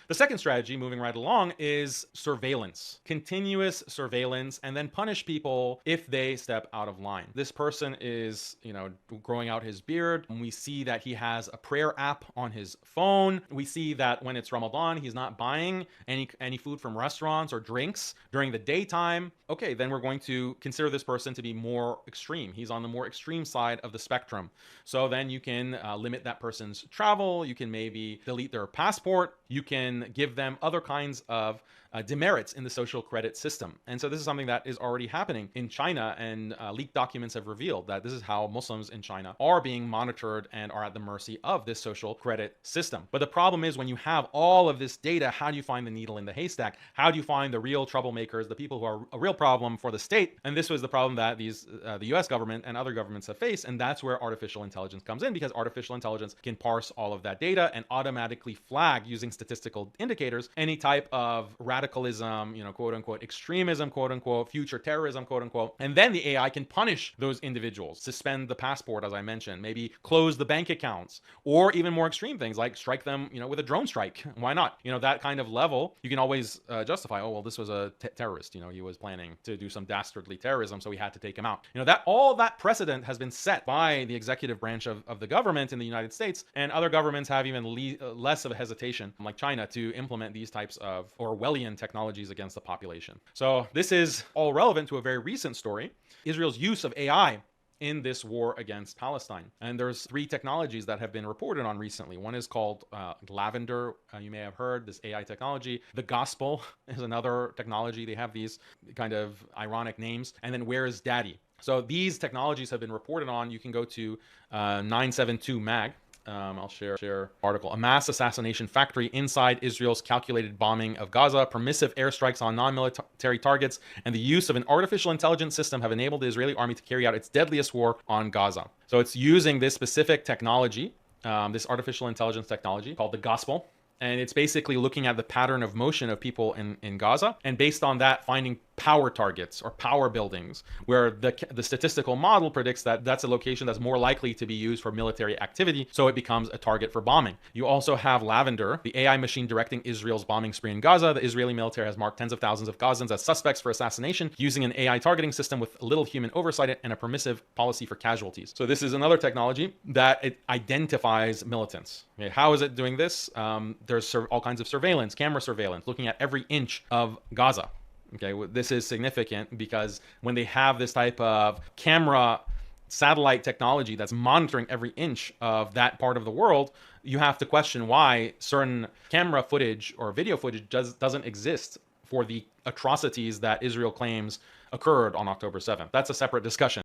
The second strategy, moving right along, is surveillance, continuous surveillance, and then punish people if they step out of line. This person is, growing out his beard. We see that he has a prayer app on his phone. We see that when it's Ramadan, he's not buying any food from restaurants or drinks during the daytime. Okay, then we're going to consider this person to be more extreme. He's on the more extreme side of the spectrum. So then you can limit that person's travel. You can maybe delete their passport. You can give them other kinds of demerits in the social credit system. And so this is something that is already happening in China, and leaked documents have revealed that this is how Muslims in China are being monitored and are at the mercy of this social credit system. But the problem is, when you have all of this data, how do you find the needle in the haystack? How do you find the real troublemakers, the people who are a real problem for the state? And this was the problem that the US government and other governments have faced, and that's where artificial intelligence comes in, because artificial intelligence can parse all of that data and automatically flag, using statistical indicators, any type of radicalism, quote unquote extremism, quote unquote future terrorism, quote unquote. And then the AI can punish those individuals, suspend the passport, as I mentioned, maybe close the bank accounts, or even more extreme things like strike them, with a drone strike. Why not? That kind of level, you can always justify, oh, well, this was a terrorist, he was planning to do some dastardly terrorism, so we had to take him out. That all that precedent has been set by the executive branch of the government in the United States, and other governments have even less of a hesitation, like China, to implement these types of Orwellian technologies against the population. So this is all relevant to a very recent story, Israel's use of AI in this war against Palestine. And there's 3 technologies that have been reported on recently. One is called Lavender. You may have heard this AI technology. The Gospel is another technology. They have these kind of ironic names. And then Where is Daddy? So these technologies have been reported on. You can go to 972 Mag. I'll share article. A mass assassination factory inside Israel's calculated bombing of Gaza, permissive airstrikes on non-military targets, and the use of an artificial intelligence system have enabled the Israeli army to carry out its deadliest war on Gaza. So it's using this specific technology, this artificial intelligence technology called the Gospel. And it's basically looking at the pattern of motion of people in Gaza, and based on that, finding power targets or power buildings where the statistical model predicts that that's a location that's more likely to be used for military activity, so it becomes a target for bombing. You also have Lavender, the AI machine directing Israel's bombing spree in Gaza. The Israeli military has marked tens of thousands of Gazans as suspects for assassination using an AI targeting system with little human oversight and a permissive policy for casualties. So this is another technology that it identifies militants. Okay, how is it doing this? There's all kinds of surveillance, camera surveillance, looking at every inch of Gaza. Okay, this is significant because when they have this type of camera satellite technology that's monitoring every inch of that part of the world, you have to question why certain camera footage or video footage doesn't exist for the atrocities that Israel claims occurred on October 7th. That's a separate discussion.